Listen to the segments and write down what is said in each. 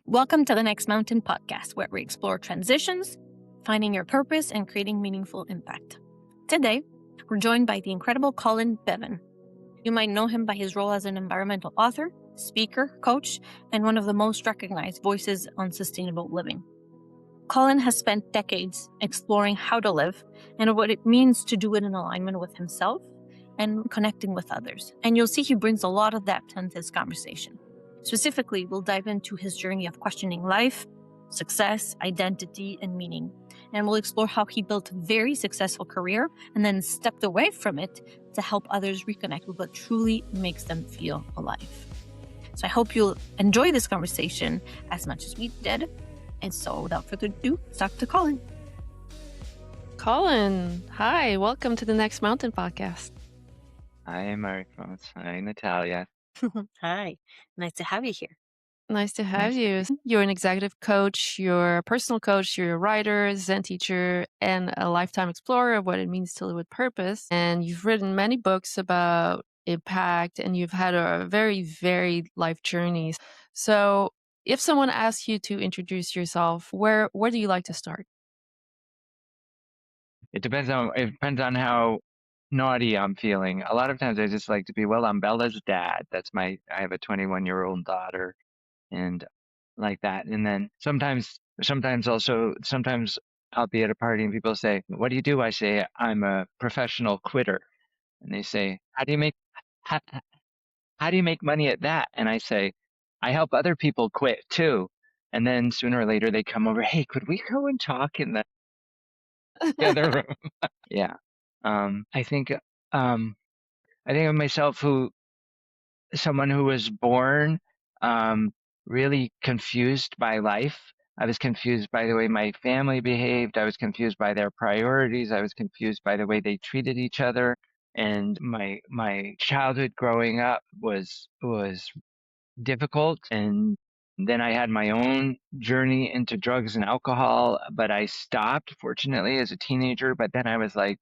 Welcome to the Next Mountain podcast, where we explore transitions, finding your purpose, and creating meaningful impact. Today, we're joined by the incredible Colin Beavan. You might know him by his role as an environmental author, speaker, coach, and one of the most recognized voices on sustainable living. Colin has spent decades exploring how to live and what it means to do it in alignment with himself and connecting with others. And you'll see he brings a lot of depth into this conversation. Specifically, we'll dive into his journey of questioning life, success, identity, and meaning. And we'll explore how he built a very successful career and then stepped away from it to help others reconnect with what truly makes them feel alive. So I hope you'll enjoy this conversation as much as we did. And so without further ado, let's talk to Colin. Colin, hi. Welcome to the Next Mountain podcast. Hi, Marco. Hi, Natalia. Hi, nice to have you here. Nice to have Nice to you. You're an executive coach, you're a personal coach, you're a writer, Zen teacher, and a lifetime explorer of what it means to live with purpose. And you've written many books about impact, and you've had a very varied life journey. So if someone asks you to introduce yourself, where do you like to start? It depends on how naughty I'm feeling. A lot of times I just like to be, well, I'm Bella's dad. I have a 21-year-old daughter and like that. And then sometimes I'll be at a party and people say, "What do you do?" I say, "I'm a professional quitter." And they say, how do you make money at that?" And I say, "I help other people quit too." And then sooner or later they come over, "Hey, could we go and talk in the other room?" Yeah. I think of myself someone who was born really confused by life. I was confused by the way my family behaved. I was confused by their priorities. I was confused by the way they treated each other. And my childhood growing up was difficult. And then I had my own journey into drugs and alcohol, but I stopped, fortunately, as a teenager. But then I was like,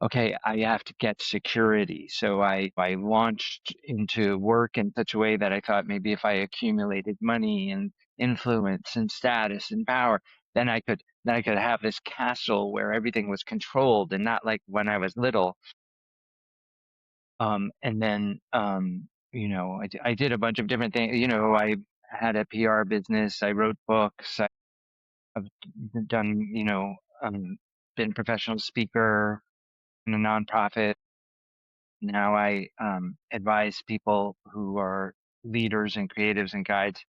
okay, I have to get security. So I launched into work in such a way that I thought maybe if I accumulated money and influence and status and power, then I could have this castle where everything was controlled and not like when I was little. And then I did a bunch of different things. I had a PR business. I wrote books. I've done, been a professional speaker in a nonprofit. Now I advise people who are leaders and creatives and guides.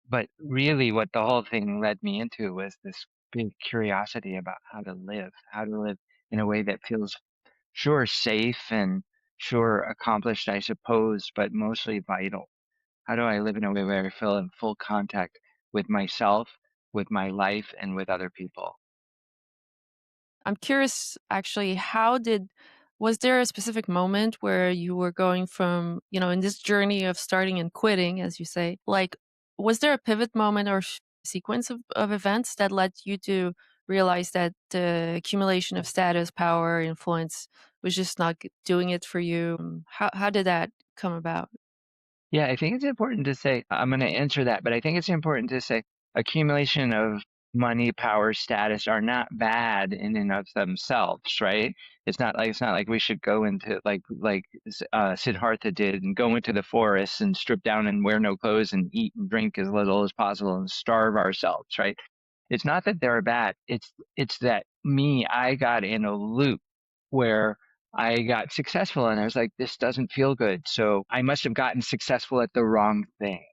But really, what the whole thing led me into was this big curiosity about how to live in a way that feels sure safe and sure accomplished, I suppose, but mostly vital. How do I live in a way where I feel in full contact with myself, with my life, and with other people? I'm curious, actually, was there a specific moment where you were going from, in this journey of starting and quitting, as you say, like, was there a pivot moment or sequence of events that led you to realize that the accumulation of status, power, influence was just not doing it for you? How did that come about? Yeah, I think it's important to say, I'm going to answer that, but I think it's important to say accumulation of money, power, status are not bad in and of themselves, right? It's not like we should go into Siddhartha did and go into the forest and strip down and wear no clothes and eat and drink as little as possible and starve ourselves, right? It's not that they're bad. It's that I got in a loop where I got successful and I was like, this doesn't feel good. So I must have gotten successful at the wrong thing,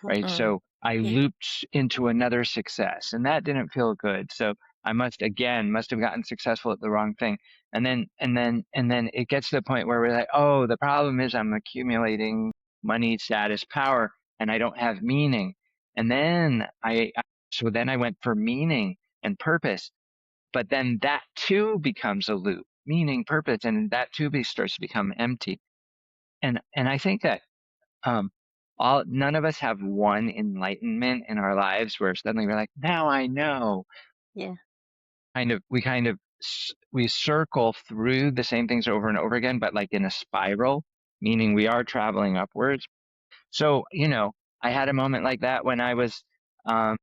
right? So I looped into another success and that didn't feel good. So I must have gotten successful at the wrong thing. And then it gets to the point where we're like, oh, the problem is I'm accumulating money, status, power, and I don't have meaning. And then so then I went for meaning and purpose, but then that too becomes a loop, meaning, purpose, and that too starts to become empty. And I think that none of us have one enlightenment in our lives where suddenly we're like, now I know. Yeah. We circle through the same things over and over again, but like in a spiral, meaning we are traveling upwards. So, I had a moment like that um,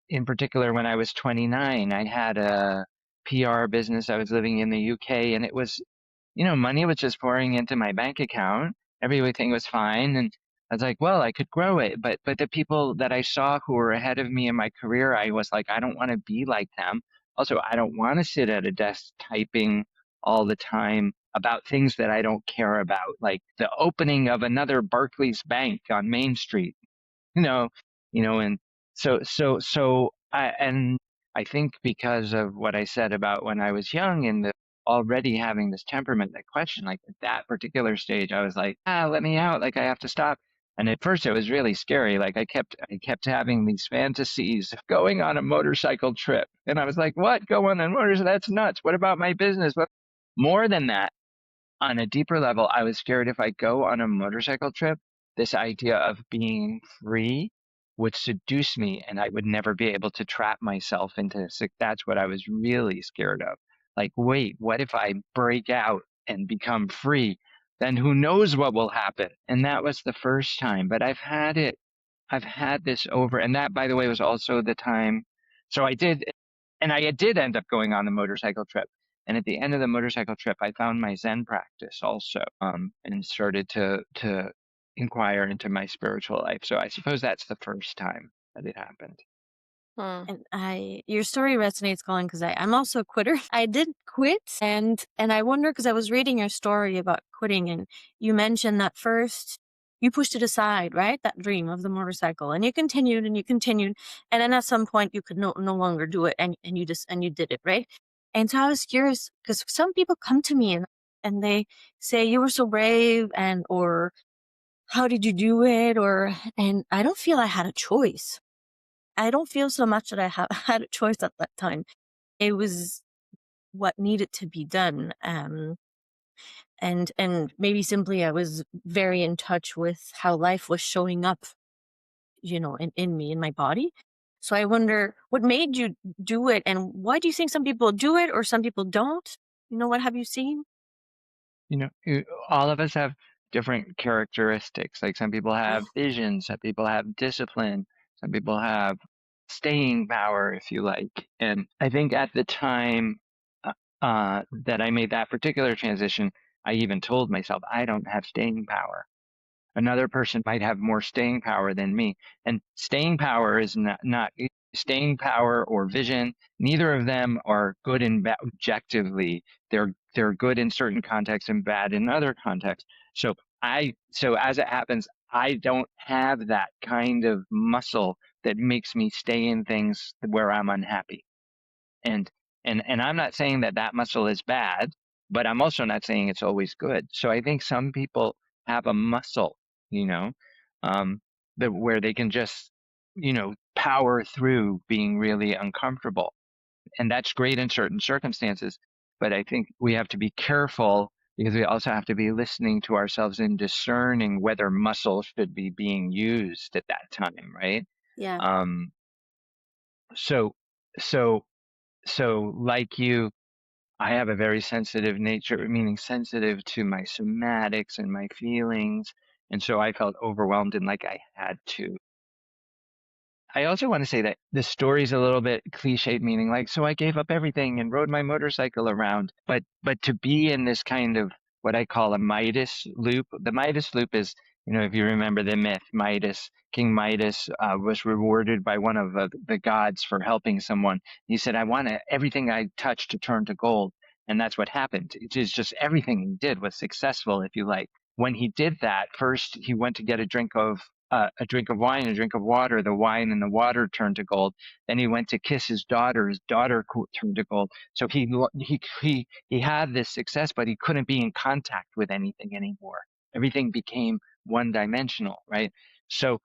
in particular, when I was 29. I had a PR business. I was living in the UK, and it was, money was just pouring into my bank account. Everything was fine. And I was like, well, I could grow it. But the people that I saw who were ahead of me in my career, I was like, I don't want to be like them. Also, I don't want to sit at a desk typing all the time about things that I don't care about, like the opening of another Barclays Bank on Main Street, you know, and and I think because of what I said about when I was young and already having this temperament, that question, like at that particular stage, I was like, let me out, like I have to stop. And at first it was really scary. Like I kept having these fantasies of going on a motorcycle trip. And I was like, what? Go on a motorcycle? That's nuts. What about my business? What? More than that, on a deeper level, I was scared if I go on a motorcycle trip, this idea of being free would seduce me and I would never be able to trap myself into this. Like, that's what I was really scared of. Like, wait, what if I break out and become free? Then who knows what will happen? And that was the first time, but I've had this over. And that, by the way, was also the time. So I did end up going on the motorcycle trip. And at the end of the motorcycle trip, I found my Zen practice also, and started to inquire into my spiritual life. So I suppose that's the first time that it happened. Hmm. And your story resonates, Colin, because I'm also a quitter. I did quit, and I wonder, because I was reading your story about quitting, and you mentioned that first you pushed it aside, right? That dream of the motorcycle, and you continued and you continued, and then at some point you could no longer do it, and you did it, right? And so I was curious, because some people come to me and they say, you were so brave, and or how did you do it, and I don't feel I had a choice. I don't feel so much that I had a choice at that time. It was what needed to be done. And maybe simply I was very in touch with how life was showing up, in me, in my body. So I wonder what made you do it, and why do you think some people do it or some people don't? What have you seen? All of us have different characteristics. Like some people have vision, some people have discipline, some people have staying power, if you like. And I think at the time that I made that particular transition, I even told myself, I don't have staying power. Another person might have more staying power than me. And staying power is not staying power or vision. Neither of them are good and bad objectively. They're good in certain contexts and bad in other contexts. So as it happens, I don't have that kind of muscle that makes me stay in things where I'm unhappy. And and I'm not saying that that muscle is bad, but I'm also not saying it's always good. So I think some people have a muscle, you know, um, that where they can just, power through being really uncomfortable. And that's great in certain circumstances. But I think we have to be careful because we also have to be listening to ourselves and discerning whether muscle should be being used at that time, right? Yeah. Um, so, so so, like you, I have a very sensitive nature, meaning sensitive to my somatics and my feelings. And so I felt overwhelmed and like I had to. I also want to say that the story's a little bit cliched, meaning like, so I gave up everything and rode my motorcycle around. But to be in this kind of what I call a Midas loop, the Midas loop is, if you remember the myth, King Midas was rewarded by one of the gods for helping someone. He said, I want everything I touch to turn to gold. And that's what happened. It is just everything he did was successful, if you like. When he did that, first he went to get a drink of wine, a drink of water. The wine and the water turned to gold. Then he went to kiss his daughter. His daughter turned to gold. So he had this success, but he couldn't be in contact with anything anymore. Everything became one dimensional, right? So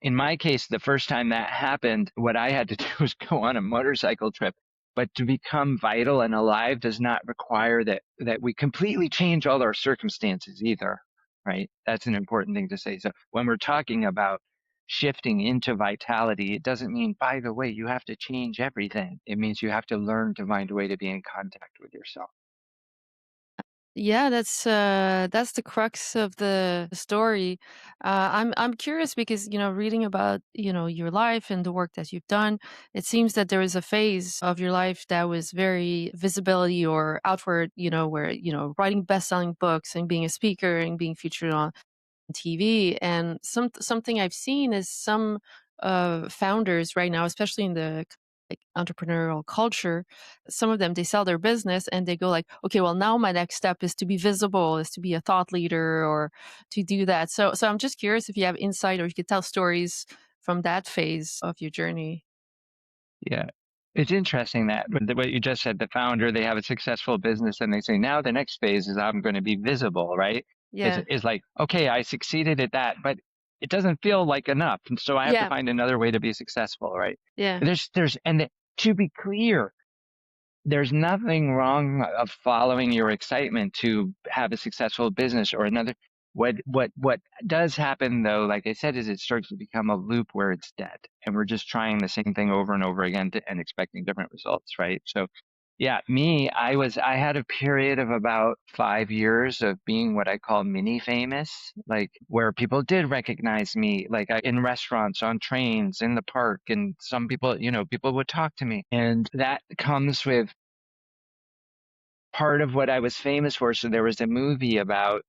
in my case, the first time that happened, what I had to do was go on a motorcycle trip. But to become vital and alive does not require that we completely change all our circumstances either, right? That's an important thing to say. So when we're talking about shifting into vitality, it doesn't mean, by the way, you have to change everything. It means you have to learn to find a way to be in contact with yourself. Yeah, that's the crux of the story. I'm curious because reading about your life and the work that you've done, it seems that there was a phase of your life that was very visibility or outward, where writing best-selling books and being a speaker and being featured on TV. And something I've seen is some founders right now, especially in the like entrepreneurial culture, some of them they sell their business and they go like, okay, well now my next step is to be visible, is to be a thought leader or to do that. So I'm just curious if you have insight or you could tell stories from that phase of your journey. Yeah. It's interesting that what you just said, the founder, they have a successful business and they say, now the next phase is I'm going to be visible, right? Yeah. Is like, okay, I succeeded at that, but it doesn't feel like enough. And so I have to Yeah. find another way to be successful, right? Yeah. To be clear, there's nothing wrong of following your excitement to have a successful business or another. What does happen though, like I said, is it starts to become a loop where it's dead, and we're just trying the same thing over and over again and expecting different results, right? So, yeah, I had a period of about 5 years of being what I call mini famous, like where people did recognize me, like in restaurants, on trains, in the park, and some people, people would talk to me, and that comes with part of what I was famous for. So there was a movie about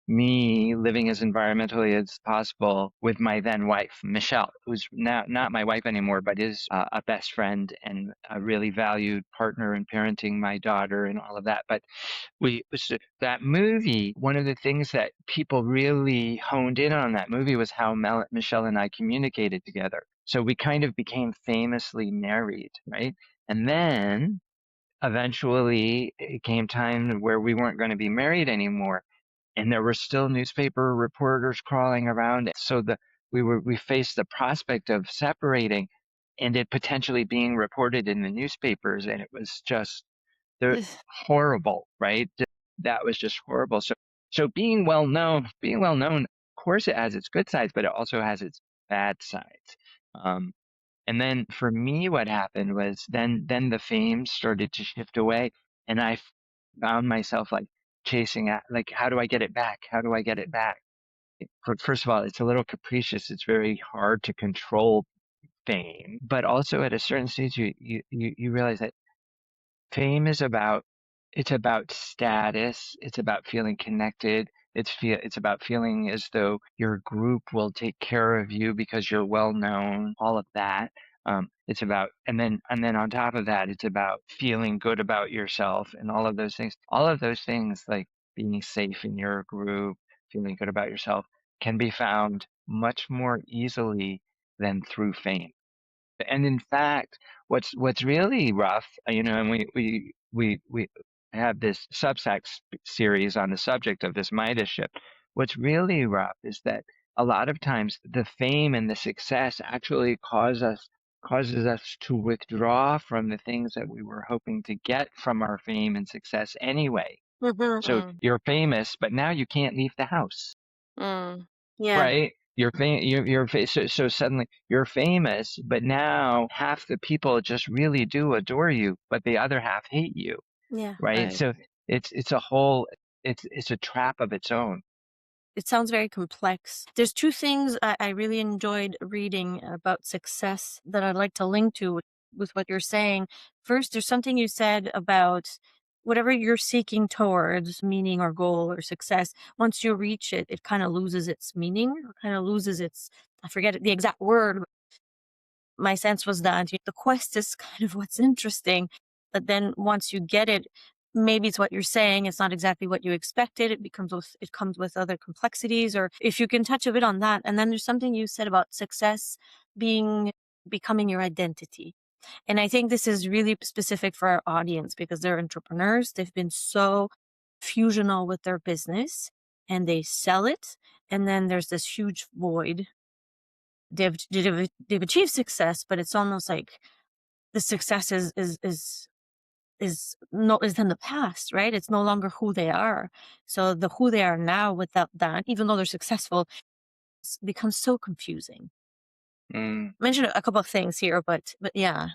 me living as environmentally as possible with my then wife, Michelle, who's now not my wife anymore, but is a best friend and a really valued partner in parenting my daughter and all of that. But that movie, one of the things that people really honed in on that movie was how Michelle and I communicated together. So we kind of became famously married, right? And then eventually it came time where we weren't going to be married anymore, and there were still newspaper reporters crawling around. So we faced the prospect of separating and it potentially being reported in the newspapers, and it was just the horrible, right? That was just horrible. So being well known, of course it has its good sides, but it also has its bad sides. Um, and then for me, what happened was then the fame started to shift away, and found myself like chasing at like, how do I get it back? How do I get it back? First of all, it's a little capricious. It's very hard to control fame, but also at a certain stage, you realize that fame is it's about status. It's about feeling connected. It's about feeling as though your group will take care of you because you're well known, all of that. It's about, and then on top of that, it's about feeling good about yourself and all of those things. All of those things, like being safe in your group, feeling good about yourself, can be found much more easily than through fame. And in fact, what's really rough, and we have this series on the subject of this Midas ship. What's really rough is that a lot of times the fame and the success actually causes us to withdraw from the things that we were hoping to get from our fame and success anyway. So Mm-hmm. you're famous, but now you can't leave the house. Mm. Yeah. Right. So suddenly you're famous, but now half the people just really do adore you, but the other half hate you, Yeah. right? Right. So it's a whole it's a trap of its own. It sounds very complex. There's two things I really enjoyed reading about success that I'd like to link to with what you're saying. First, there's something you said about whatever you're seeking towards, meaning or goal or success, once you reach it, it kind of loses its meaning, or kind of loses its, I forget the exact word. My sense was that the quest is kind of what's interesting. But then once you get it, maybe it's what you're saying. It's not exactly what you expected. It comes with other complexities, or if you can touch a bit on that. And then there's something you said about success becoming your identity. And I think this is really specific for our audience because they're entrepreneurs. They've been so fusional with their business and they sell it. And then there's this huge void. They've achieved success, but it's almost like the success is in the past, right? It's no longer who they are. So the who they are now without that, even though they're successful, becomes so confusing. Mm, Mention a couple of things here, but yeah,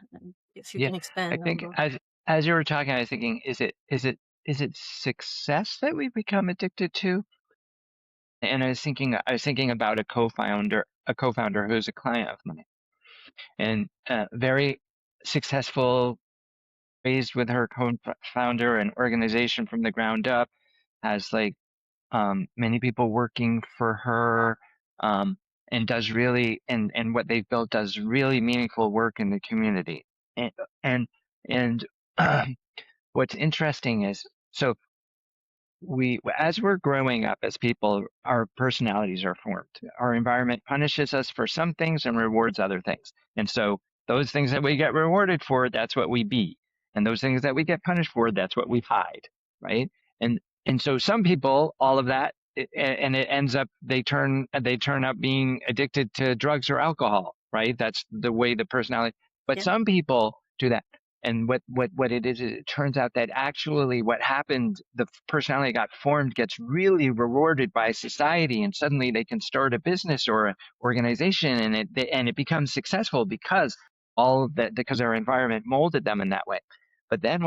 if you yeah, can I expand on think those. as you were talking, I was thinking, is it it success that we become addicted to? And I was thinking about a co-founder who's a client of mine, and very successful, raised with her co-founder an organization from the ground up, has like many people working for her, um, and does really and what they've built does really meaningful work in the community. And and and what's interesting is, so we as we're growing up as people, our personalities are formed. Our environment punishes us for some things and rewards other things. And so those things that we get rewarded for, that's what we be. And those things that we get punished for, that's what we hide, right? And and so some people, all of that, and it ends up they turn up being addicted to drugs or alcohol, right? That's the way the personality. But Yeah. some people do that. And what it is, it turns out that actually what happened, the personality got formed, gets really rewarded by society, and suddenly they can start a business or an organization, and it becomes successful because all of that, because our environment molded them in that way. But then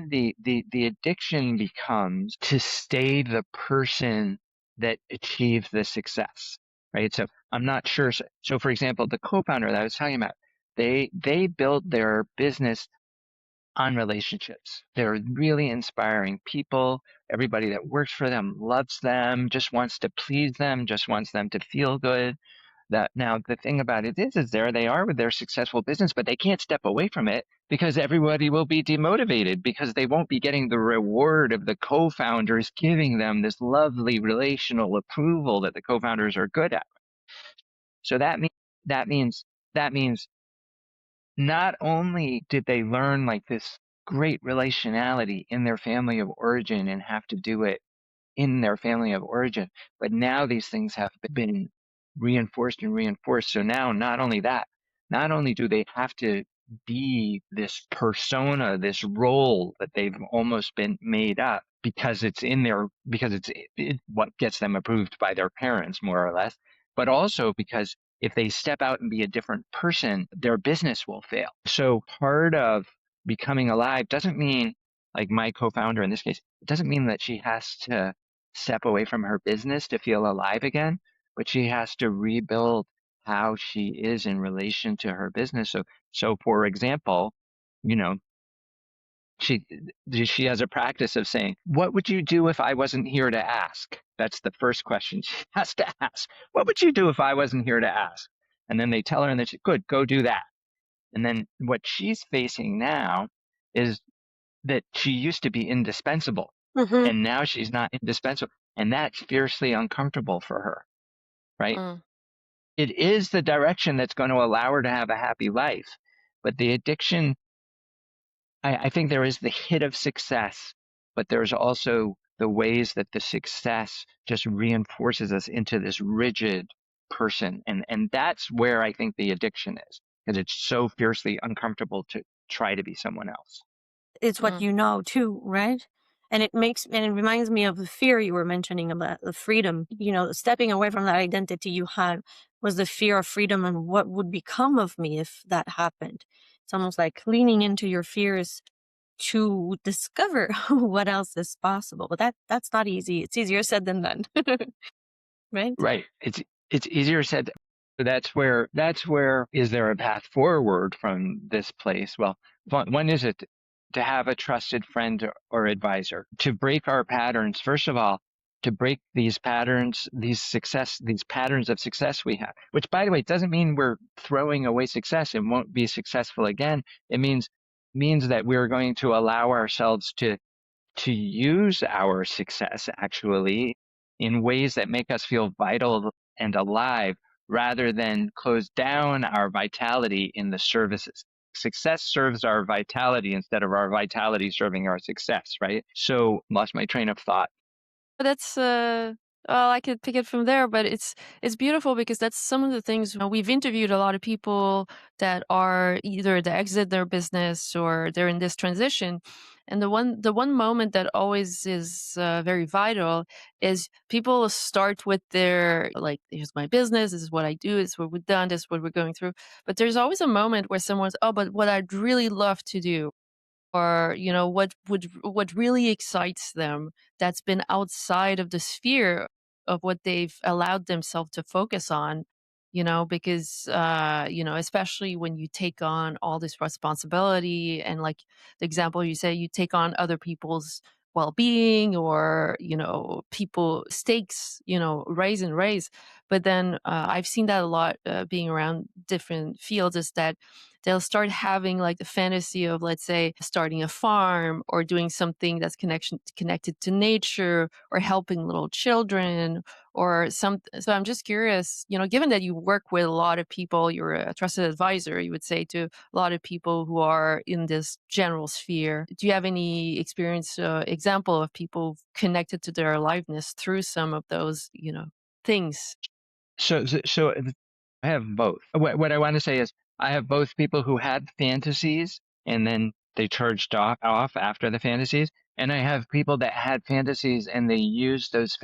the addiction becomes to stay the person that achieves the success, right? So I'm not sure. So for example, the co-founder that I was talking about, they built their business on relationships. They're really inspiring people. Everybody that works for them loves them, just wants to please them, just wants them to feel good. That now the thing about it is there they are with their successful business, but they can't step away from it because everybody will be demotivated because they won't be getting the reward of the co-founders giving them this lovely relational approval that the co-founders are good at. So that means that means not only did they learn like this great relationality in their family of origin and have to do it in their family of origin, but now these things have been reinforced and reinforced. So now, not only do they have to be this persona, this role that they've almost been made up because because what gets them approved by their parents, more or less, but also because if they step out and be a different person, their business will fail. So part of becoming alive doesn't mean, like my co-founder in this case, it doesn't mean that she has to step away from her business to feel alive again, but she has to rebuild how she is in relation to her business. So for example, you know, she she has a practice of saying, "What would you do if I wasn't here to ask?" That's the first question she has to ask. What would you do if I wasn't here to ask? And then they tell her, and then she, good, go do that. And then what she's facing now is that she used to be indispensable, Mm-hmm. and now she's not indispensable. And that's fiercely uncomfortable for her, right? Mm. It is the direction that's going to allow her to have a happy life. But the addiction, I think there is the hit of success, but there's also the ways that the success just reinforces us into this rigid person. And that's where I think the addiction is, because it's so fiercely uncomfortable to try to be someone else. It's what Mm. you know too, right? And it reminds me of the fear you were mentioning about the freedom. Stepping away from that identity you had was the fear of freedom and what would become of me if that happened. It's almost like leaning into your fears to discover what else is possible. But that's not easy. It's easier said than done. Right? Right. It's easier said. That's where is there a path forward from this place? Well, one is it to have a trusted friend or advisor to break our patterns. First of all, to break these patterns, these patterns of success we have. Which, by the way, doesn't mean we're throwing away success and won't be successful again. It means that we're going to allow ourselves to use our success actually in ways that make us feel vital and alive rather than close down our vitality in the services. Success serves our vitality instead of our vitality serving our success, right? So lost my train of thought. But that's well, I could pick it from there, but it's beautiful because that's some of the things we've interviewed a lot of people that are either to exit their business or they're in this transition. And the one moment that always is very vital is people start with their like, here's my business, this is what I do, this is what we've done, this is what we're going through. But there's always a moment where someone's, oh, but what I'd really love to do. or what really excites them that's been outside of the sphere of what they've allowed themselves to focus on, because especially when you take on all this responsibility, and like the example you say, you take on other people's well-being, or people stakes, raise and raise. But then I've seen that a lot, being around different fields, is that they'll start having like the fantasy of, let's say, starting a farm or doing something that's connected to nature, or helping little children or some. So I'm just curious, given that you work with a lot of people, you're a trusted advisor, you would say, to a lot of people who are in this general sphere. Do you have any experience, example of people connected to their aliveness through some of those, things? So I have both. What I want to say is I have both people who had fantasies and then they charged off after the fantasies, and I have people that had fantasies and they used those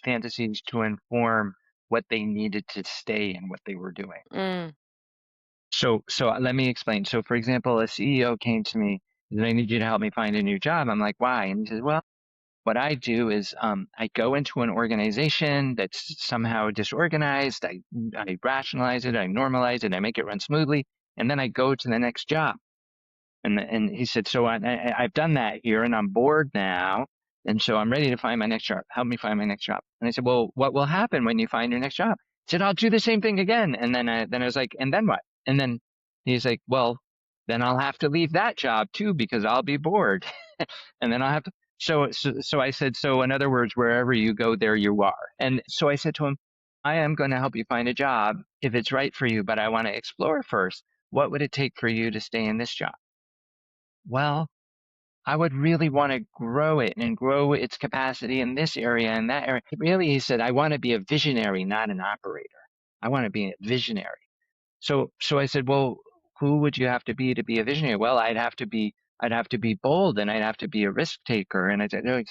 fantasies to inform what they needed to stay in what they were doing. Mm. So let me explain. So for example, a CEO came to me and said, I need you to help me find a new job. I'm like, why? And he says, well, what I do is I go into an organization that's somehow disorganized. I rationalize it, I normalize it, I make it run smoothly, and then I go to the next job. And he said, so I've done that here, and I'm bored now, and so I'm ready to find my next job. Help me find my next job. And I said, well, what will happen when you find your next job? He said, I'll do the same thing again. And then I was like, and then what? And then he's like, well, then I'll have to leave that job too because I'll be bored, and then I'll have to. So I said, so in other words, wherever you go, there you are. And so I said to him, I am going to help you find a job if it's right for you, but I want to explore first. What would it take for you to stay in this job? Well, I would really want to grow it and grow its capacity in this area and that area. Really, he said, I want to be a visionary, not an operator. I want to be a visionary. So I said, well, who would you have to be a visionary? Well, I'd have to be bold and I'd have to be a risk taker. And I said, no,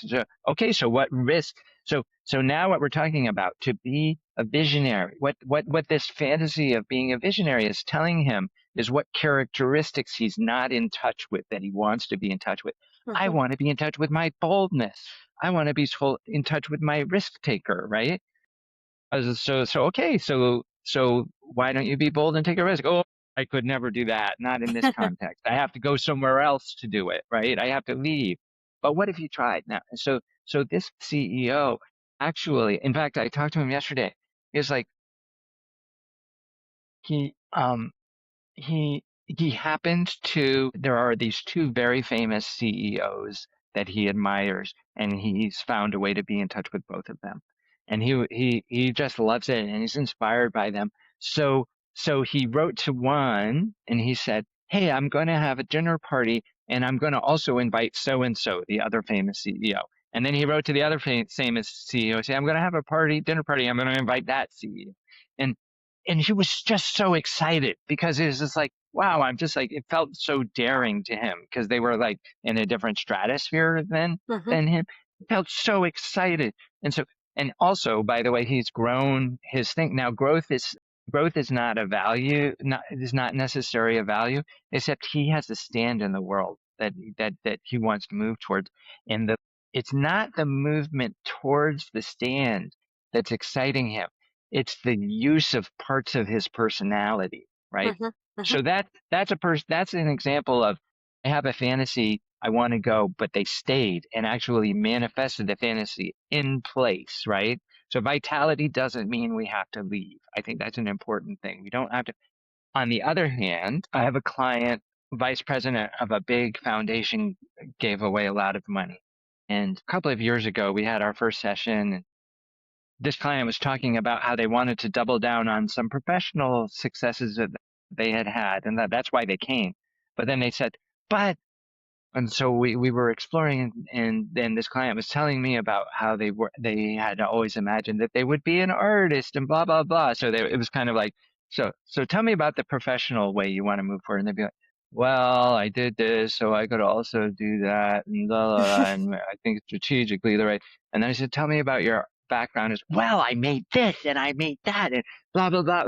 okay, so what risk? So now what we're talking about, to be a visionary, what this fantasy of being a visionary is telling him is what characteristics he's not in touch with that he wants to be in touch with. I want to be in touch with my boldness. I want to be in touch with my risk taker, right? Okay, so why don't you be bold and take a risk? Oh, I could never do that. Not in this context. I have to go somewhere else to do it, right? I have to leave. But what if you tried now? So this CEO actually, in fact, I talked to him yesterday. He's like, he um he happened to, there are these two very famous CEOs that he admires, and he's found a way to be in touch with both of them. And he just loves it and he's inspired by them. So he wrote to one and he said, hey, I'm going to have a dinner party and I'm going to also invite so and so, the other famous CEO. And then he wrote to the other famous CEO, say, I'm going to have a dinner party. I'm going to invite that CEO. And and he was just so excited because it was just like, wow, I'm just like, it felt so daring to him because they were like in a different stratosphere than him. He felt so excited. And also, by the way, he's grown his thing. Now, growth is not a value, is not necessarily a value, except he has a stand in the world that he wants to move towards. And it's not the movement towards the stand that's exciting him. It's the use of parts of his personality, right? So that's an example of, I have a fantasy, I want to go, but they stayed and actually manifested the fantasy in place, right? So vitality doesn't mean we have to leave. I think that's an important thing. We don't have to. On the other hand, I have a client, vice president of a big foundation, gave away a lot of money. And a couple of years ago, we had our first session. This client was talking about how they wanted to double down on some professional successes that they had had, and that's why they came. But then they said, but, and so we were exploring, and then this client was telling me about how they had always imagined that they would be an artist and blah blah blah. So it was kind of like, so tell me about the professional way you want to move forward. And they'd be like, well, I did this, so I could also do that, and blah, blah, blah, and I think strategically the right. And then I said, tell me about your background. Is, well, I made this and I made that and blah blah blah.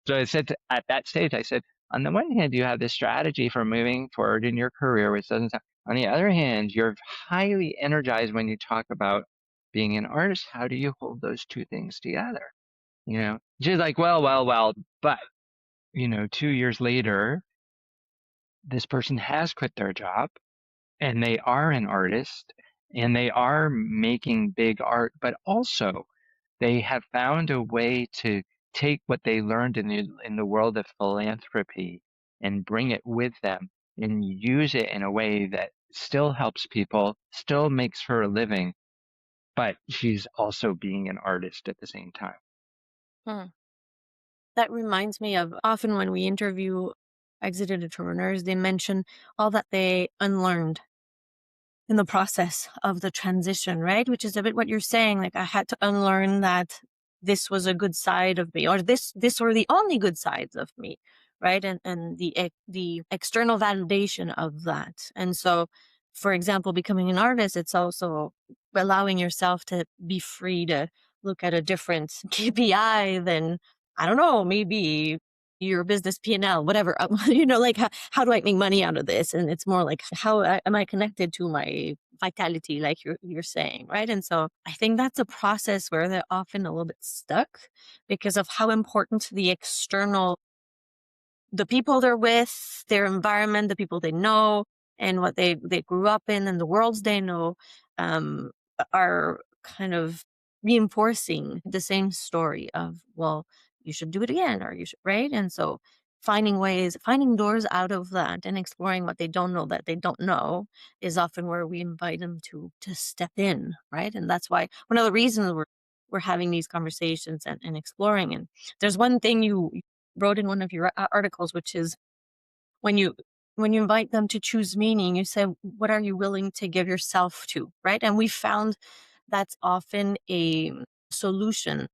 So I said at that stage, I said, on the one hand, you have this strategy for moving forward in your career, which doesn't sound. On the other hand, you're highly energized when you talk about being an artist. How do you hold those two things together? She's like, well, but 2 years later, this person has quit their job and they are an artist and they are making big art, but also they have found a way to take what they learned in the world of philanthropy and bring it with them and use it in a way that still helps people, still makes her a living, but she's also being an artist at the same time. Hmm. That reminds me of often when we interview exited entrepreneurs, they mention all that they unlearned in the process of the transition, right? Which is a bit what you're saying. Like, I had to unlearn that this was a good side of me, or this were the only good sides of me, right? And the external validation of that. And so, for example, becoming an artist, it's also allowing yourself to be free to look at a different KPI than, I don't know, maybe your business P&L, whatever, like, how do I make money out of this? And it's more like, am I connected to my vitality, like you're saying, right? And so I think that's a process where they're often a little bit stuck because of how important the people they're with, their environment, the people they know, and what they grew up in, and the worlds they know, um, are kind of reinforcing the same story of, well, you should do it again, or you should, right? And so finding doors out of that and exploring what they don't know that they don't know is often where we invite them to step in, right? And that's why one of the reasons we're having these conversations and exploring. And there's one thing you wrote in one of your articles, which is when you invite them to choose meaning, you say, what are you willing to give yourself to, right? And we found that's often a solution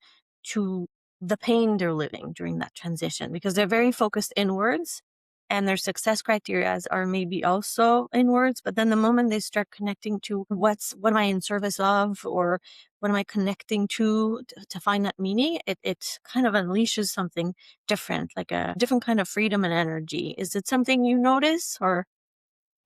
to the pain they're living during that transition, because they're very focused inwards and their success criteria are maybe also inwards. But then the moment they start connecting to what am I in service of, or what am I connecting to find that meaning, it kind of unleashes something different, like a different kind of freedom and energy. Is it something you notice or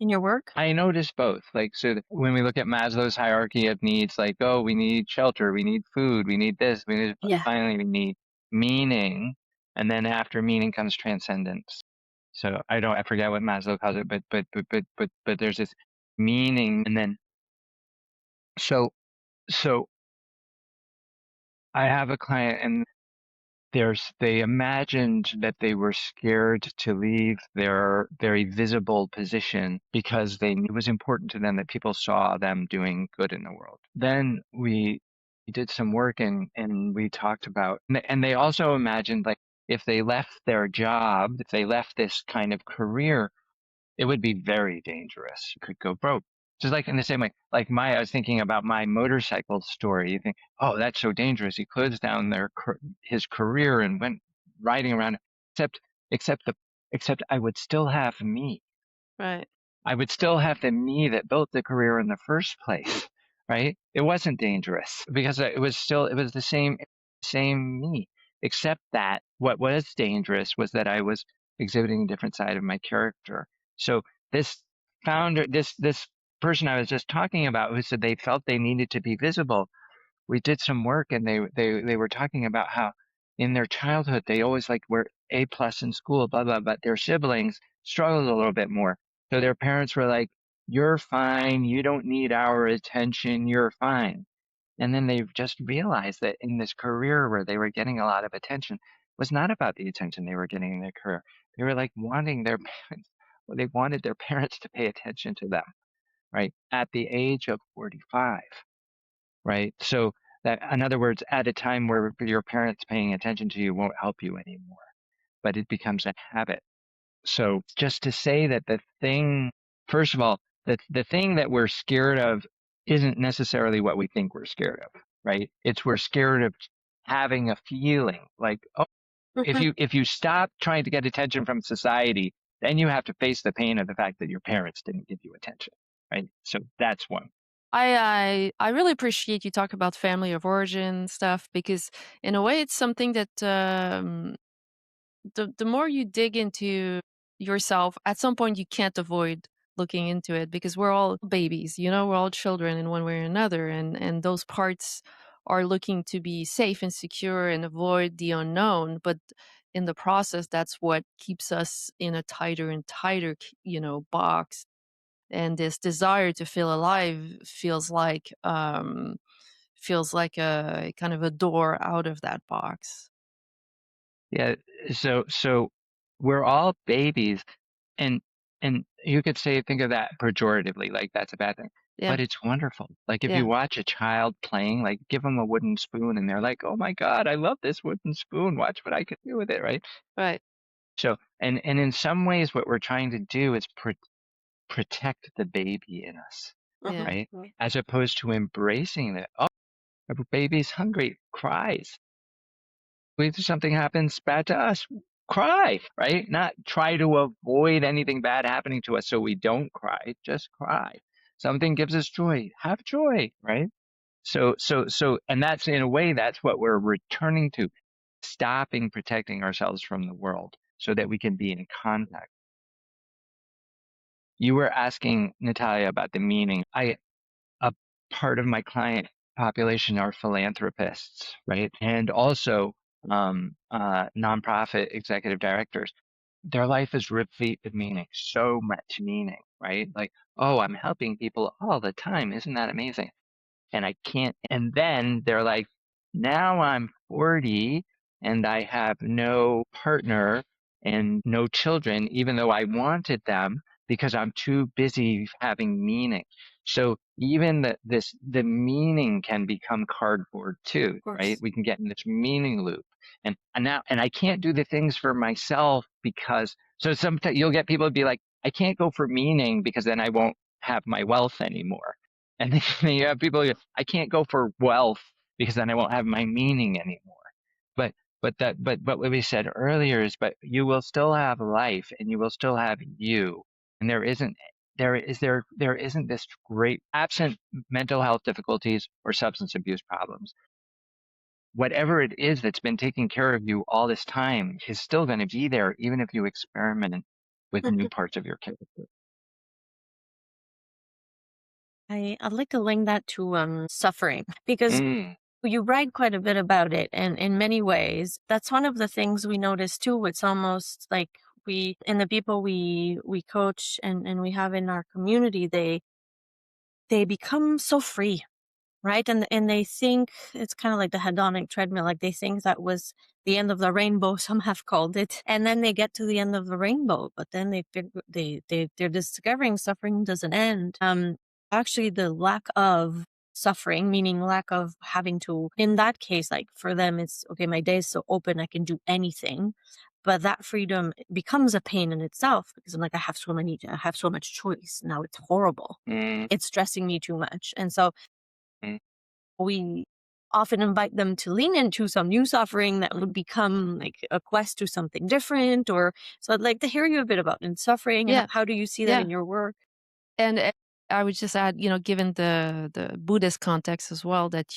in your work? I notice both. Like, so when we look at Maslow's hierarchy of needs, like, oh, we need shelter, we need food, we need this, Yeah. finally, we need meaning. And then after meaning comes transcendence. So I forget what Maslow calls it, but there's this meaning. And then, so, so I have a client and they imagined that they were scared to leave their very visible position because it was important to them that people saw them doing good in the world. Then we did some work and we talked about, and they also imagined, like, if they left their job, if they left this kind of career, it would be very dangerous. You could go broke. Just like in the same way, like I was thinking about my motorcycle story. You think, oh, that's so dangerous. He closed down his career and went riding around. Except, except the, except I would still have me. Right. I would still have the me that built the career in the first place, right? It wasn't dangerous because it was the same me, except that what was dangerous was that I was exhibiting a different side of my character. So this this person I was just talking about, who said they felt they needed to be visible, we did some work and they were talking about how in their childhood they always like were A+ in school, blah blah, but their siblings struggled a little bit more. So their parents were like, "You're fine. You don't need our attention. You're fine." And then they just realized that in this career where they were getting a lot of attention was not about the attention they were getting in their career. They were like wanting their parents, well, they wanted their parents to pay attention to them, right? At the age of 45, right? So that, in other words, at a time where your parents paying attention to you won't help you anymore, but it becomes a habit. So just to say that first of all, the thing that we're scared of isn't necessarily what we think we're scared of, right? We're scared of having a feeling like, oh, Mhm. if you stop trying to get attention from society, then you have to face the pain of the fact that your parents didn't give you attention, right? So that's one. I really appreciate you talk about family of origin stuff, because in a way it's something that the more you dig into yourself, at some point you can't avoid looking into it, because we're all babies, we're all children in one way or another, and those parts are looking to be safe and secure and avoid the unknown, but in the process, that's what keeps us in a tighter and tighter, box. And this desire to feel alive feels like a kind of a door out of that box. Yeah. So we're all babies, and you could think of that pejoratively, like that's a bad thing, Yeah, but it's wonderful. Like if you yeah, watch a child playing, like give them a wooden spoon, and they're like, "Oh my God, I love this wooden spoon. Watch what I can do with it," right? right. So, and in some ways, what we're trying to do is protect the baby in us, Yeah, right? As opposed to embracing that. Oh, a baby's hungry, cries. If something happens bad to us, cry, right? Not try to avoid anything bad happening to us so we don't cry. Just cry. Something gives us joy. Have joy, right? So, and that's in a way, that's what we're returning to, stopping protecting ourselves from the world so that we can be in contact. You were asking Natalia about the meaning. A part of my client population are philanthropists, right? And also nonprofit executive directors. Their life is replete with meaning, so much meaning, right? Like, oh, I'm helping people all the time. Isn't that amazing? And I can't. And then they're like, now I'm 40 and I have no partner and no children, even though I wanted them because I'm too busy having meaning. So even the meaning can become cardboard too, right? We can get in this meaning loop. And I can't do the things for myself because, so sometimes you'll get people to be like, I can't go for meaning because then I won't have my wealth anymore. And then you have people, I can't go for wealth because then I won't have my meaning anymore. But but what we said earlier is, but you will still have life and you will still have you. And there isn't this great, absent mental health difficulties or substance abuse problems. Whatever it is that's been taking care of you all this time is still going to be there, even if you experiment with new parts of your character. I'd like to link that to suffering because Mm, you write quite a bit about it, and in many ways, that's one of the things we notice too. It's almost like we and the people we coach and we have in our community, they become so free, right? And they think it's kind of like the hedonic treadmill. Like they think that was the end of the rainbow, some have called it. And then they get to the end of the rainbow, but then they're discovering suffering doesn't end. Actually the lack of suffering, meaning lack of having to, in that case, like for them, it's okay, my day is so open, I can do anything. But that freedom becomes a pain in itself because I'm like, I have so much choice. Now it's horrible. mm, It's stressing me too much. And so mm. we often invite them to lean into some new suffering that would become like a quest to something different. Or so I'd like to hear you a bit about in suffering and yeah, how do you see that yeah. in your work? And I would just add, given the Buddhist context as well, that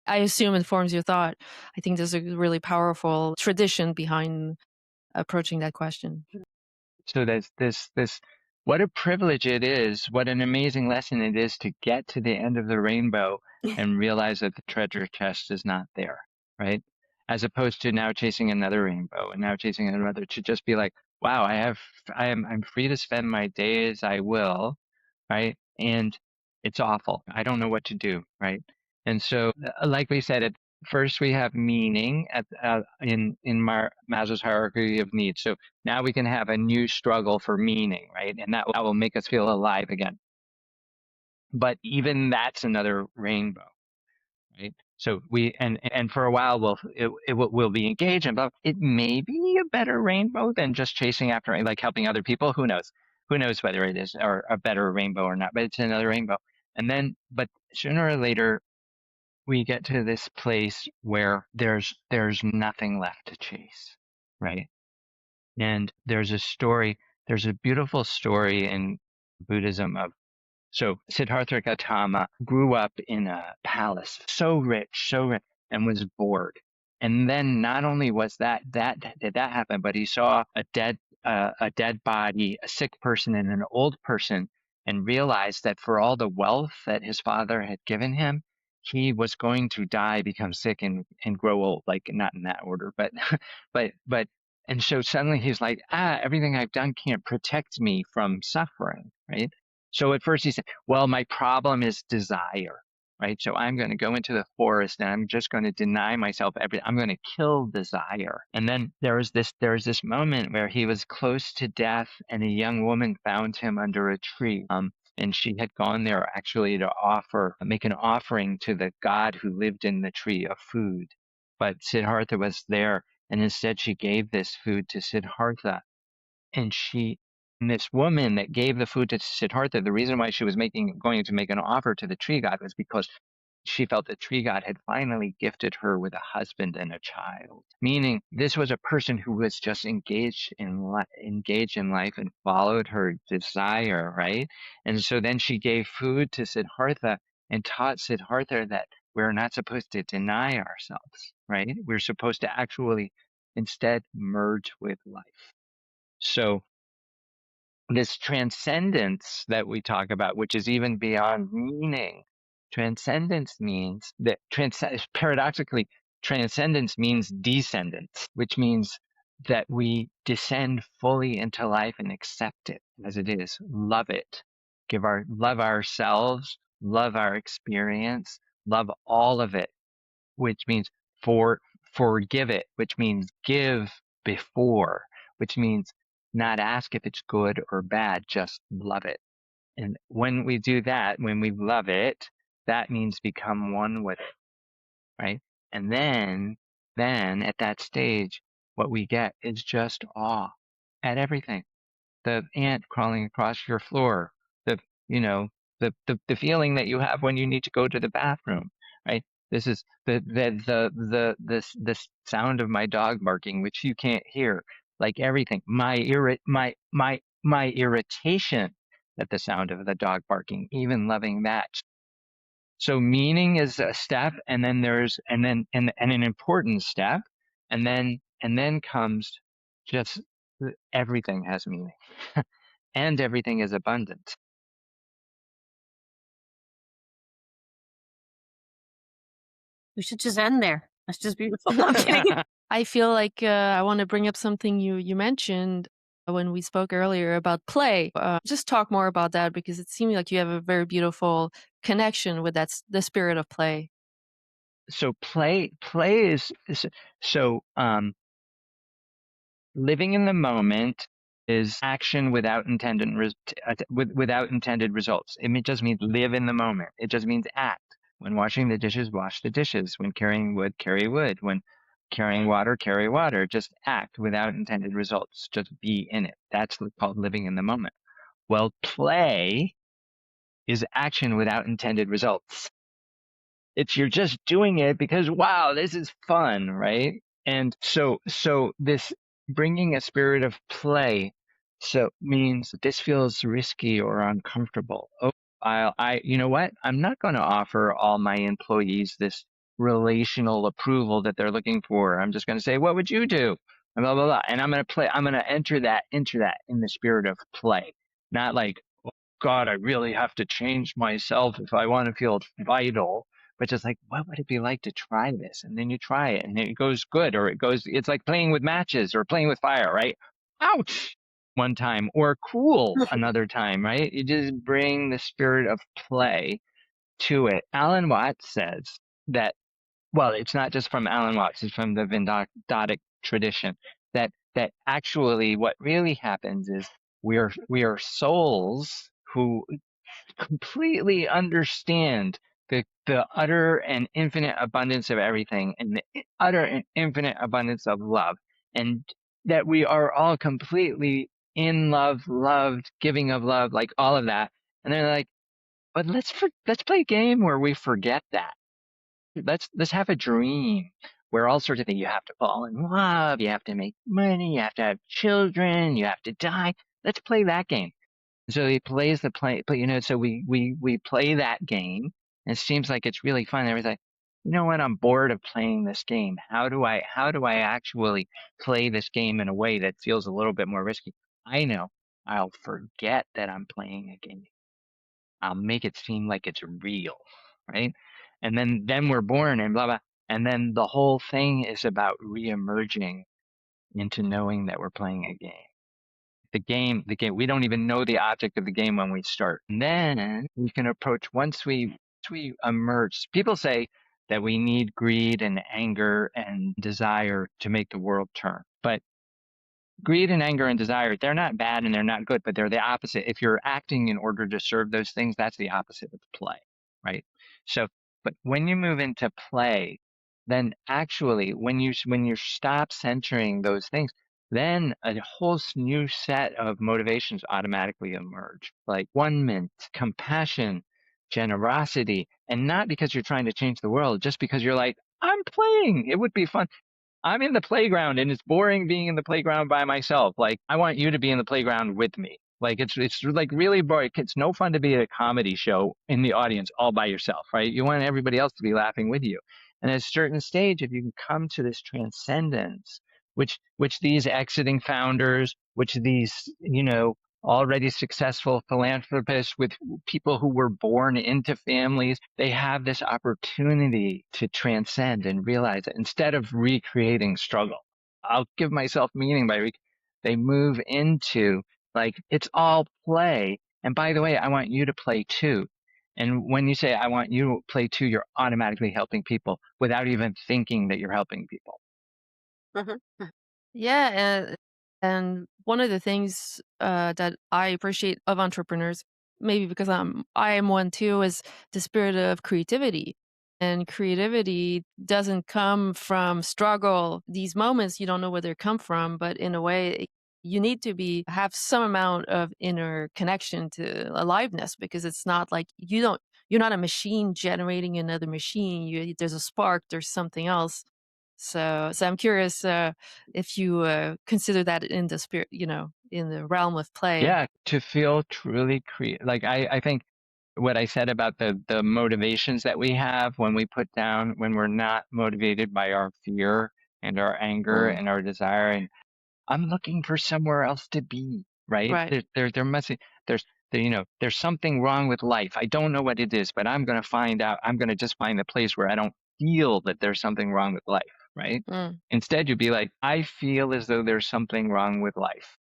I assume informs your thought. I think there's a really powerful tradition behind approaching that question. So there's this, what a privilege it is, what an amazing lesson it is to get to the end of the rainbow and realize that the treasure chest is not there, right? As opposed to now chasing another rainbow and now chasing another, to just be like, wow, I'm free to spend my day as I will, right? And it's awful. I don't know what to do, right? And so, like we said, at first we have meaning in Maslow's hierarchy of needs. So now we can have a new struggle for meaning, right? And that will make us feel alive again. But even that's another rainbow, right? So and for a while we'll be engaged, and it may be a better rainbow than just chasing after, like, helping other people. Who knows? Who knows whether it is or a better rainbow or not? But it's another rainbow. And then, but sooner or later, we get to this place where there's nothing left to chase, right? And there's a beautiful story in Buddhism of, so Siddhartha Gautama grew up in a palace, so rich, and was bored. And then not only was that did that happen, but he saw a dead a dead body, a sick person, and an old person, and realized that for all the wealth that his father had given him, he was going to die, become sick, and grow old. Like, not in that order, but but and so suddenly he's like, everything I've done can't protect me from suffering, right? So at first he said, well, my problem is desire, right? So I'm going to go into the forest and I'm just going to deny myself everything. I'm going to kill desire. And then there was this moment where he was close to death, and a young woman found him under a tree. And she had gone there actually to make an offering to the god who lived in the tree of food. But Siddhartha was there, and instead she gave this food to Siddhartha. And this woman that gave the food to Siddhartha, the reason why she was going to make an offer to the tree god was because she felt the tree god had finally gifted her with a husband and a child. Meaning, this was a person who was just engaged in life and followed her desire, right? And so then she gave food to Siddhartha and taught Siddhartha that we're not supposed to deny ourselves, right? We're supposed to actually instead merge with life. So this transcendence that we talk about, which is even beyond meaning, transcendence means that paradoxically, transcendence means descendance, which means that we descend fully into life and accept it as it is, love it, love ourselves, love our experience, love all of it, which means forgive it, which means give before, which means not ask if it's good or bad, just love it. And when we do that, when we love it, that means become one with it, right? And then at that stage, what we get is just awe at everything. The ant crawling across your floor, the, you know, the feeling that you have when you need to go to the bathroom, right? This is the sound of my dog barking, which you can't hear, like everything. My irritation at the sound of the dog barking, even loving that. So meaning is a step, and then and an important step, and then comes just everything has meaning. And everything is abundant. We should just end there. That's just beautiful. No, I'm kidding. I feel like I want to bring up something you mentioned when we spoke earlier about play. Just talk more about that, because it seemed like you have a very beautiful connection with the spirit of play. So play is so living in the moment is action without intended results. It just means live in the moment. It just means act. When washing the dishes, wash the dishes. When carrying wood, carry wood. When carrying water, carry water. Just act without intended results. Just be in it. That's called living in the moment. Well, play is action without intended results. You're just doing it because, wow, this is fun, right? And so this bringing a spirit of play means this feels risky or uncomfortable. Oh, you know what? I'm not going to offer all my employees this relational approval that they're looking for. I'm just going to say, what would you do? And blah, blah, blah. And I'm going to enter that in the spirit of play, not like, oh, God, I really have to change myself if I want to feel vital. But just like, what would it be like to try this? And then you try it and it goes good, or it's like playing with matches or playing with fire, right? Ouch! One time, or cool another time, right? You just bring the spirit of play to it. Alan Watts says that, well, it's not just from Alan Watts, it's from the Vindadic tradition, that actually what really happens is we are souls who completely understand the utter and infinite abundance of everything, and the utter and infinite abundance of love, and that we are all completely in love, loved, giving of love, like all of that. And they're like, but let's play a game where we forget that. Let's have a dream where all sorts of things, you have to fall in love, you have to make money, you have to have children, you have to die. Let's play that game. So he plays the play, but so we play that game, and it seems like it's really fun and everything. you know what, I'm bored of playing this game. How do I actually play this game in a way that feels a little bit more risky? I know I'll forget that I'm playing a game. I'll make it seem like it's real, right? And then we're born and blah blah. And then the whole thing is about reemerging into knowing that we're playing a game. The game, we don't even know the object of the game when we start. And then we can approach once we emerge. People say that we need greed and anger and desire to make the world turn. But greed and anger and desire, they're not bad and they're not good, but they're the opposite. If you're acting in order to serve those things, that's the opposite of play, right? So, but when you move into play, then actually when you stop centering those things, then a whole new set of motivations automatically emerge, like wonderment, compassion, generosity, and not because you're trying to change the world, just because you're like, I'm playing. It would be fun. I'm in the playground and it's boring being in the playground by myself. Like, I want you to be in the playground with me. Like, it's like really boring. It's no fun to be at a comedy show in the audience all by yourself, right? You want everybody else to be laughing with you. And at a certain stage, if you can come to this transcendence, which these exiting founders, which these, already successful philanthropists with people who were born into families, they have this opportunity to transcend and realize that instead of recreating struggle, I'll give myself meaning by they move into like, it's all play. And by the way, I want you to play too. And when you say, I want you to play too, you're automatically helping people without even thinking that you're helping people. Mm-hmm. Yeah, and one of the things that I appreciate of entrepreneurs, maybe because I am one too, is the spirit of creativity. And creativity doesn't come from struggle. These moments you don't know where they come from, but in a way you need to have some amount of inner connection to aliveness, because it's not like you're not a machine generating another machine. There's a spark, there's something else. So I'm curious if you consider that in the spirit, in the realm of play. Yeah, to feel truly creative. Like I think what I said about the motivations that we have when when we're not motivated by our fear and our anger Mm, and our desire, and I'm looking for somewhere else to be, right? right. There must be, there's something wrong with life. I don't know what it is, but I'm going to find out. I'm going to just find the place where I don't feel that there's something wrong with life, right? Mm, Instead, you'd be like, I feel as though there's something wrong with life,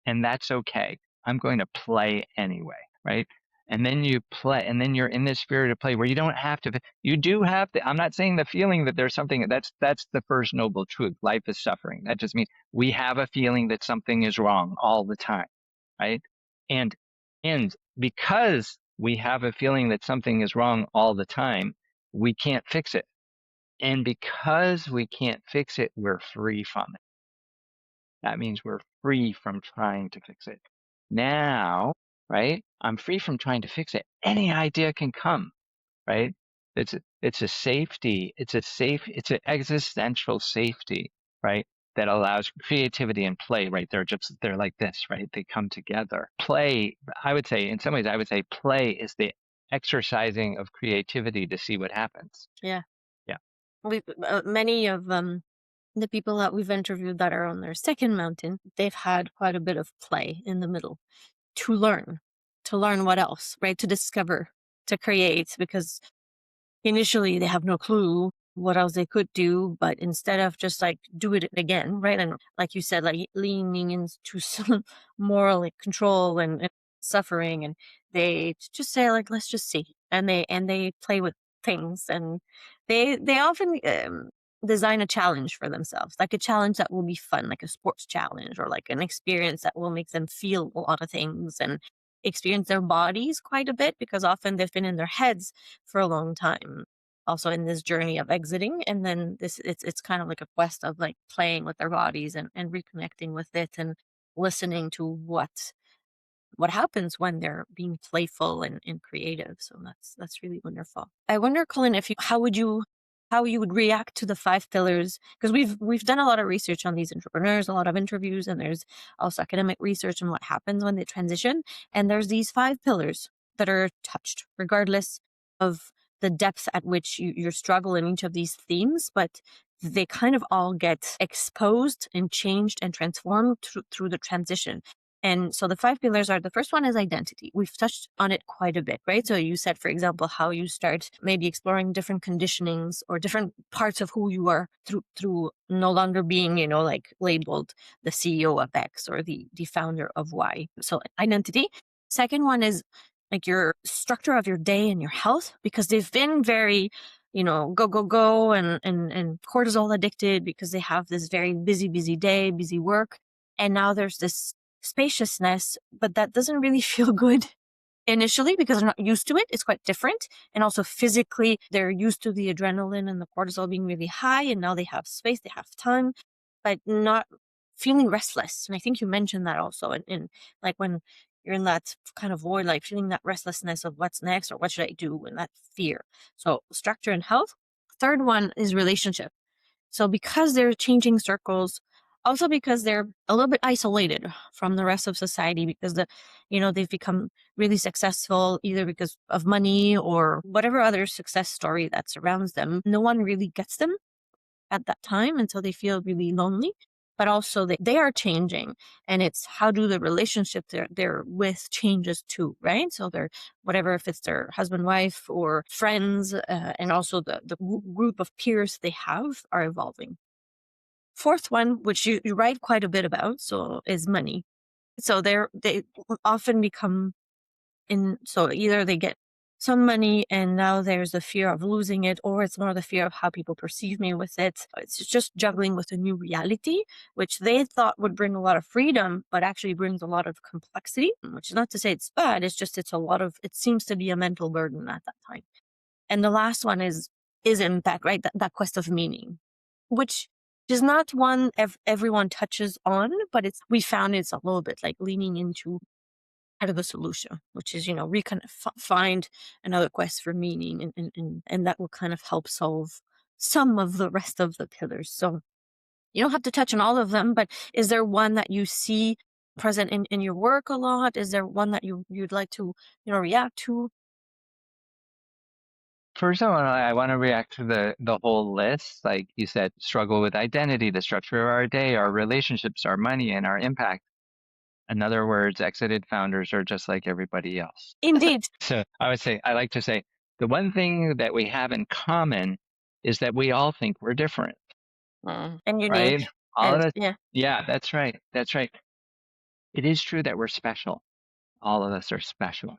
and that's okay. I'm going to play anyway, right? And then you play, and then you're in this spirit of play where you don't have to, you do have to, I'm not saying the feeling that there's something, that's the first noble truth. Life is suffering. That just means we have a feeling that something is wrong all the time, right? And, and because we have a feeling that something is wrong all the time, we can't fix it. And because we can't fix it, we're free from it. That means we're free from trying to fix it. Now, right? I'm free from trying to fix it. Any idea can come, right? It's a safety. It's an existential safety, right? That allows creativity and play, right? They're like this, right? They come together. Play, in some ways, I would say play is the exercising of creativity to see what happens. Yeah. Yeah. Many of the people that we've interviewed that are on their second mountain, they've had quite a bit of play in the middle to learn what else, right? To discover, to create, because initially they have no clue what else they could do, but instead of just like do it again, right? And like you said, like leaning into some moral like control and suffering, and they just say like, let's just see, and they play with things, and they often design a challenge for themselves, like a challenge that will be fun, like a sports challenge, or like an experience that will make them feel a lot of things and experience their bodies quite a bit, because often they've been in their heads for a long time, also in this journey of exiting. And then it's kind of like a quest of like playing with their bodies and reconnecting with it and listening to what happens when they're being playful and creative. So that's really wonderful. I wonder, Colin, if you how you would react to the five pillars, because we've done a lot of research on these entrepreneurs, a lot of interviews, and there's also academic research on what happens when they transition. And there's these five pillars that are touched regardless of the depth at which you struggle in each of these themes, but they kind of all get exposed and changed and transformed through the transition. And so the 5 pillars are, the first one is identity. We've touched on it quite a bit, right? So you said, for example, how you start maybe exploring different conditionings or different parts of who you are through no longer being, like labeled the CEO of X or the founder of Y. So identity. Second one is like your structure of your day and your health, because they've been very, go, go, go and cortisol addicted because they have this very busy day, busy work. And now there's this spaciousness, but that doesn't really feel good initially because they're not used to it. It's quite different. And also physically, they're used to the adrenaline and the cortisol being really high. And now they have space, they have time, but not feeling restless. And I think you mentioned that also in like when you're in that kind of void, like feeling that restlessness of what's next or what should I do, and that fear. So structure and health. Third one is relationship. So because they're changing circles, also because they're a little bit isolated from the rest of society, because they've become really successful either because of money or whatever other success story that surrounds them. No one really gets them at that time until they feel really lonely. But also they are changing, and it's how do the relationship they're with changes too, right? So they're whatever, if it's their husband, wife, or friends, and also the group of peers they have are evolving. Fourth one, which you write quite a bit about, so is money. So they often become so either they get some money and now there's the fear of losing it, or it's more the fear of how people perceive me with it. It's just juggling with a new reality, which they thought would bring a lot of freedom, but actually brings a lot of complexity, which is not to say it's bad. It's just, it seems to be a mental burden at that time. And the last one is impact, right? That quest of meaning, which is not one everyone touches on, but we found it's a little bit like leaning into out of the solution, which is, find another quest for meaning, and that will kind of help solve some of the rest of the pillars. So you don't have to touch on all of them, but is there one that you see present in your work a lot? Is there one that you'd like to, react to? First, I want to react to the whole list. Like you said, struggle with identity, the structure of our day, our relationships, our money, and our impact. In other words, exited founders are just like everybody else. Indeed. So I like to say, the one thing that we have in common is that we all think we're different, And unique. right? All of us. Yeah. Yeah, that's right. That's right. It is true that we're special. All of us are special.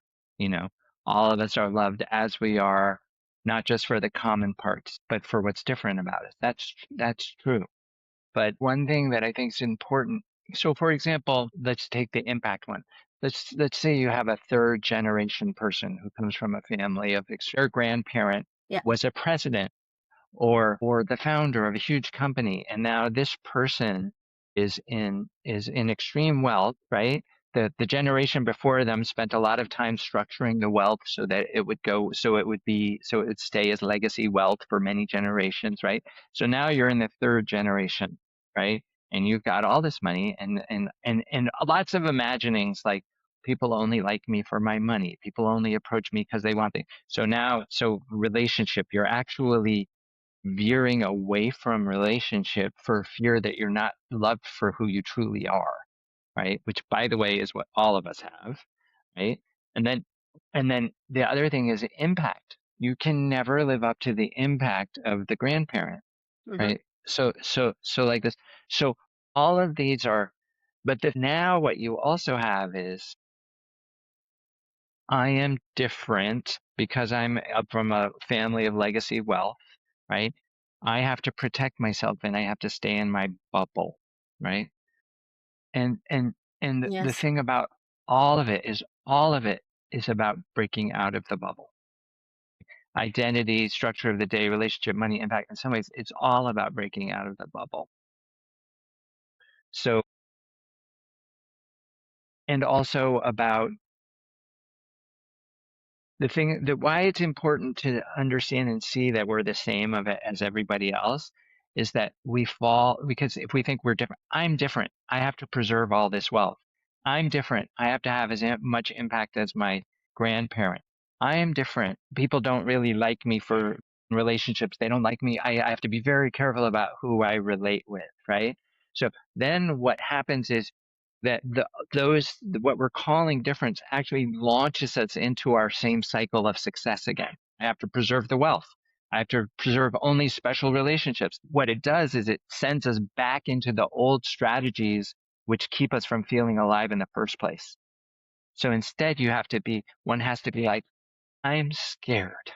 All of us are loved as we are, not just for the common parts, but for what's different about us. That's true. But one thing that I think is important. So, for example, let's take the impact one. Let's say you have a third generation person who comes from a family of their grandparent was a president or the founder of a huge company, and now this person is in extreme wealth, right? The generation before them spent a lot of time structuring the wealth so that it would stay as legacy wealth for many generations, right? So now you're in the third generation, right? And you've got all this money and lots of imaginings like people only like me for my money. People only approach me because they want things. So relationship, you're actually veering away from relationship for fear that you're not loved for who you truly are, right? Which, by the way, is what all of us have, right? And then the other thing is impact. You can never live up to the impact of the grandparent, right? So like this. So all of these are, but now what you also have is I am different because I'm up from a family of legacy wealth, right? I have to protect myself and I have to stay in my bubble, right? And the thing about all of it is about breaking out of the bubble. Identity, structure of the day, relationship, money, impact. In some ways, it's all about breaking out of the bubble. So, and also about the thing that why it's important to understand and see that we're the same of it as everybody else is that we fall because if we think we're different, I'm different. I have to preserve all this wealth. I'm different. I have to have as much impact as my grandparent. I am different. People don't really like me for relationships. They don't like me. I have to be very careful about who I relate with, right? So then what happens is that what we're calling difference actually launches us into our same cycle of success again. I have to preserve the wealth. I have to preserve only special relationships. What it does is it sends us back into the old strategies which keep us from feeling alive in the first place. So instead, one has to be like, I'm scared.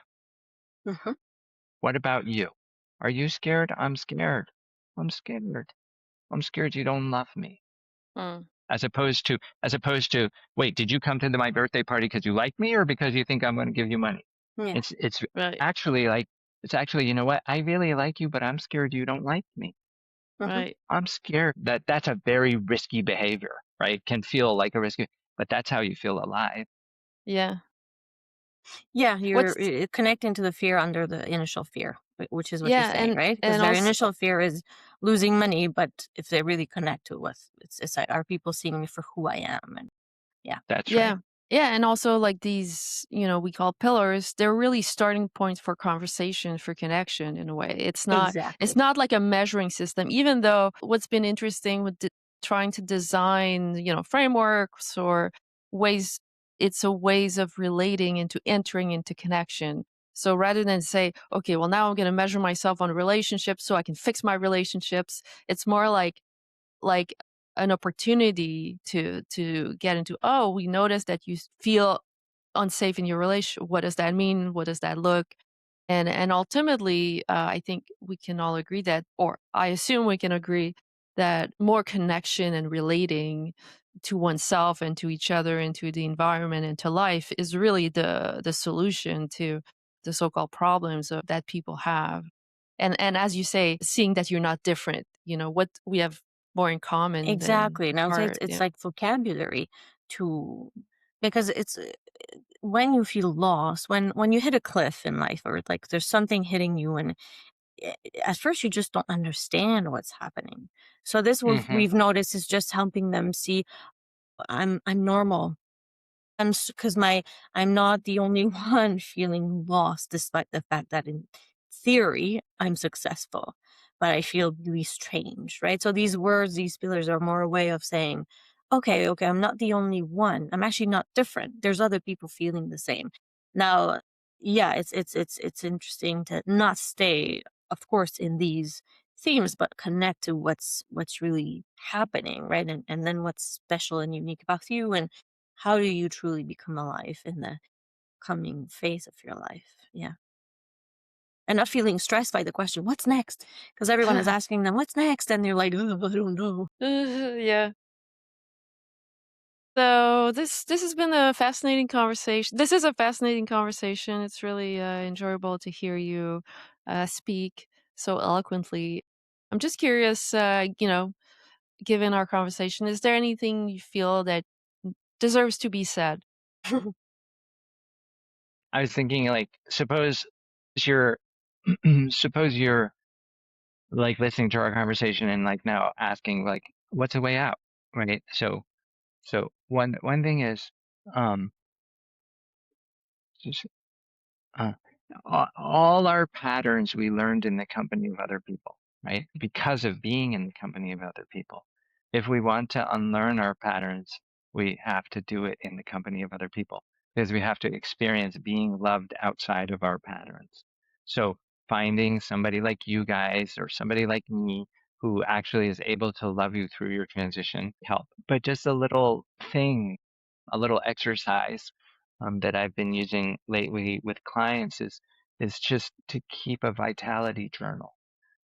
Mhm. What about you? Are you scared? I'm scared. I'm scared. I'm scared you don't love me. Mm, As opposed to, wait, did you come to my birthday party because you like me or because you think I'm going to give you money? Yeah. It's right, actually like, it's actually, you know what? I really like you, but I'm scared you don't like me. Mhm. right. I'm scared. That's a very risky behavior, right? Can feel like a risky, but that's how you feel alive. Yeah. Yeah, you're What's connecting to the fear under the initial fear, which is what you're yeah, saying, right? Because and their also initial fear is losing money, but if they really connect to what it's like, are people seeing me for who I am? And yeah, That's right. yeah. Yeah, and also like these, we call pillars, they're really starting points for conversation, for connection in a way. It's exactly. not like a measuring system, even though what's been interesting with trying to design, frameworks or ways it's a ways of relating into entering into connection. So rather than say, okay, well now I'm going to measure myself on relationships so I can fix my relationships, it's more like an opportunity to get into, oh, we noticed that you feel unsafe in your relationship. What does that mean? What does that look? And ultimately, I think we can all agree that, or I assume we can agree that more connection and relating to oneself and to each other and to the environment and to life is really the solution to the so-called problems that people have. And as you say, seeing that you're not different, what we have more in common than Exactly. Now it's apart. it's Yeah. like vocabulary to because it's when you feel lost, when you hit a cliff in life or like there's something hitting you and eh, at first you just don't understand what's happening. So this Hmm. we've noticed is just helping them see I'm normal. Because I'm not the only one feeling lost, despite the fact that in theory I'm successful, but I feel really strange, right? So these words, these pillars are more a way of saying, okay, I'm not the only one. I'm actually not different. There's other people feeling the same. Now, yeah, it's interesting to not stay, of course, in these themes, but connect to what's really happening, right? And then what's special and unique about you and how do you truly become alive in the coming phase of your life? Yeah. And not feeling stressed by the question, what's next? Because everyone is asking them, what's next? And they're like, "Ugh, I don't know." Yeah. So this has been a fascinating conversation. This is a fascinating conversation. It's really enjoyable to hear you speak so eloquently. I'm just curious, given our conversation, is there anything you feel that deserves to be said? I was thinking like, you're, suppose you're like listening to our conversation and like now asking like, what's a way out, right? So one thing is, um, just, uh, all our patterns we learned in the company of other people, right? Because of being in the company of other people. If we want to unlearn our patterns, we have to do it in the company of other people because we have to experience being loved outside of our patterns. So finding somebody like you guys or somebody like me who actually is able to love you through your transition help. But just a little thing, a little exercise that I've been using lately with clients is just to keep a vitality journal.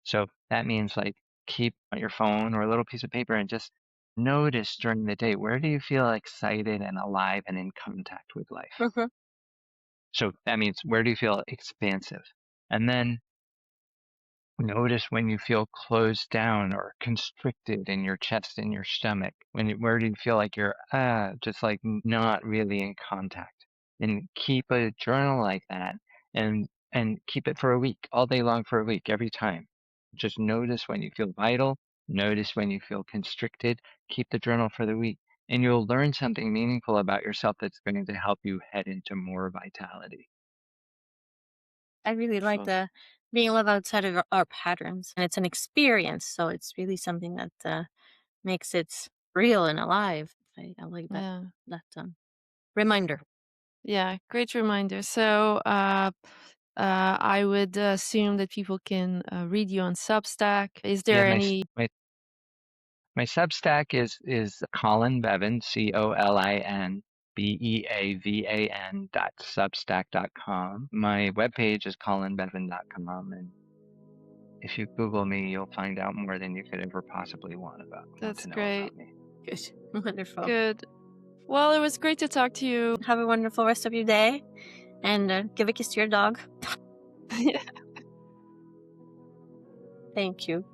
So that means like keep on your phone or a little piece of paper and just notice during the day, where do you feel excited and alive and in contact with life? Mhm, So that means where do you feel expansive? And then notice when you feel closed down or constricted in your chest and your stomach. Where do you feel like you're just like not really in contact? And keep a journal like that, and keep it for a week, all day long for a week, every time. Just notice when you feel vital. Notice when you feel constricted. Keep the journal for the week, and you'll learn something meaningful about yourself that's going to help you head into more vitality. I really like Wonderful. the being able to live outside of our patterns, and it's an experience, so it's really something that makes it real and alive. I like that Yeah. reminder. Yeah, great reminder. So, I would assume that people can read you on Substack. Is Yeah, there any? my Substack is Colin Beavan, ColinBeavan.substack.com. My webpage is colinbeavan.com, and if you Google me, you'll find out more than you could ever possibly want That's to know great. about me. Good. Wonderful. Good. Well, it was great to talk to you. Have a wonderful rest of your day, and give a kiss to your dog. Yeah. Thank you.